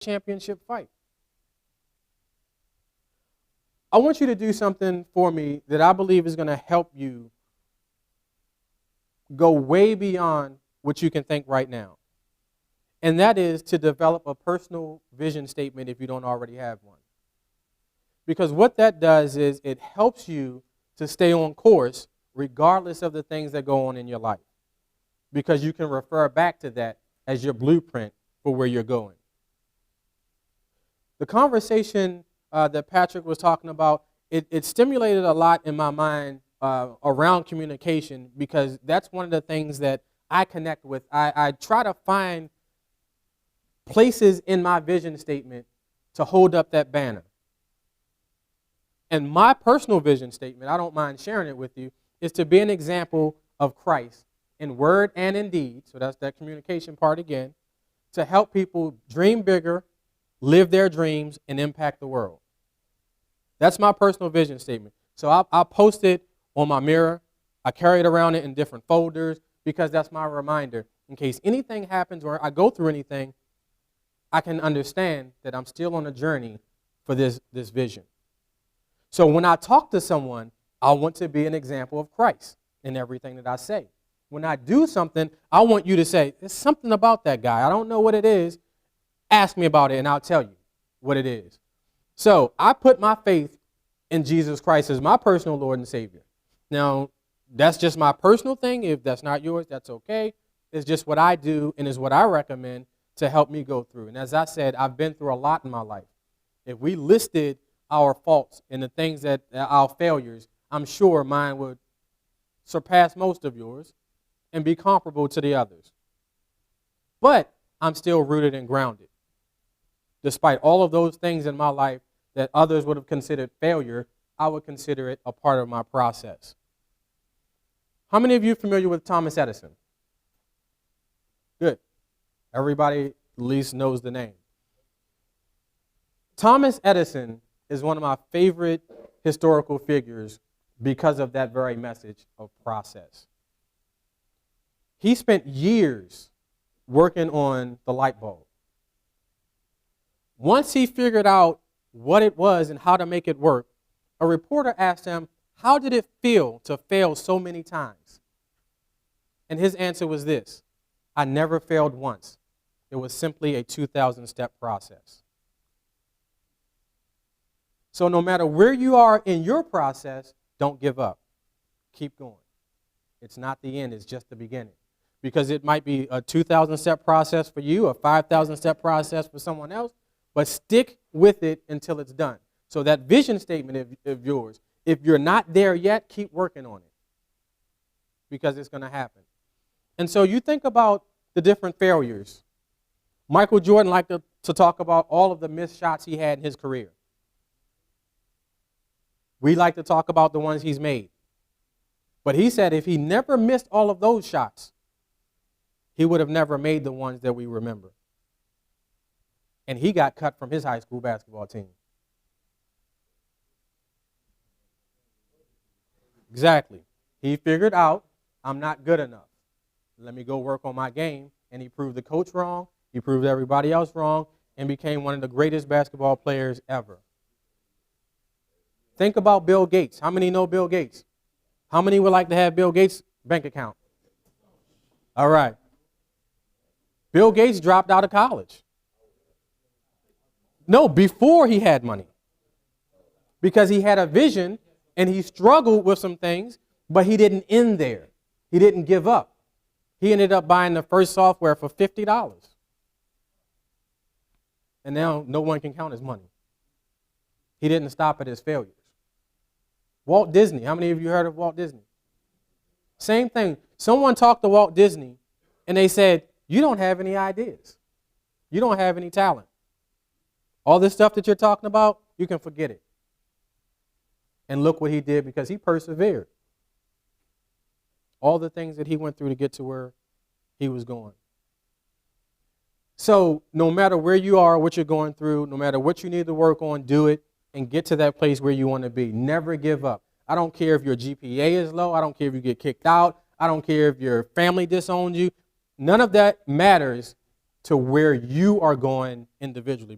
championship fight. I want you to do something for me that I believe is going to help you go way beyond what you can think right now. And that is to develop a personal vision statement if you don't already have one. Because what that does is it helps you to stay on course regardless of the things that go on in your life. Because you can refer back to that as your blueprint for where you're going. The conversation that Patrick was talking about, it stimulated a lot in my mind around communication, because that's one of the things that I connect with. I try to find places in my vision statement to hold up that banner. And my personal vision statement, I don't mind sharing it with you, is to be an example of Christ in word and in deed. So that's that communication part again, to help people dream bigger, live their dreams, and impact the world. That's my personal vision statement. So I'll post it on my mirror. I carry it around it in different folders because that's my reminder. In case anything happens or I go through anything, I can understand that I'm still on a journey for this vision. So when I talk to someone, I want to be an example of Christ in everything that I say. When I do something, I want you to say, there's something about that guy. I don't know what it is. Ask me about it, and I'll tell you what it is. So I put my faith in Jesus Christ as my personal Lord and Savior. Now, that's just my personal thing. If that's not yours, that's okay. It's just what I do and is what I recommend to help me go through. And as I said, I've been through a lot in my life. If we listed our faults and the things that our failures, I'm sure mine would surpass most of yours and be comparable to the others. But I'm still rooted and grounded. Despite all of those things in my life that others would have considered failure, I would consider it a part of my process. How many of you are familiar with Thomas Edison? Good. Everybody at least knows the name. Thomas Edison is one of my favorite historical figures because of that very message of process. He spent years working on the light bulb. Once he figured out what it was and how to make it work, a reporter asked him, how did it feel to fail so many times? And his answer was this: I never failed once. It was simply a 2,000-step process. So no matter where you are in your process, don't give up. Keep going. It's not the end, it's just the beginning. Because it might be a 2,000-step process for you, a 5,000-step process for someone else, but stick with it until it's done. So that vision statement of yours, if you're not there yet, keep working on it, because it's going to happen. And so you think about the different failures. Michael Jordan liked to talk about all of the missed shots he had in his career. We like to talk about the ones he's made. But he said if he never missed all of those shots, he would have never made the ones that we remember. And he got cut from his high school basketball team. Exactly. He figured out, I'm not good enough. Let me go work on my game. And he proved the coach wrong. He proved everybody else wrong and became one of the greatest basketball players ever. Think about Bill Gates. How many know Bill Gates? How many would like to have Bill Gates' bank account? All right. Bill Gates dropped out of college. No, before he had money. Because he had a vision and he struggled with some things, but he didn't end there. He didn't give up. He ended up buying the first software for $50. And now no one can count his money. He didn't stop at his failures. Walt Disney. How many of you heard of Walt Disney? Same thing. Someone talked to Walt Disney and they said, you don't have any ideas. You don't have any talent. All this stuff that you're talking about, you can forget it. And look what he did, because he persevered. All the things that he went through to get to where he was going. So no matter where you are, what you're going through, no matter what you need to work on, do it and get to that place where you want to be. Never give up. I don't care if your GPA is low. I don't care if you get kicked out. I don't care if your family disowns you. None of that matters to where you are going individually.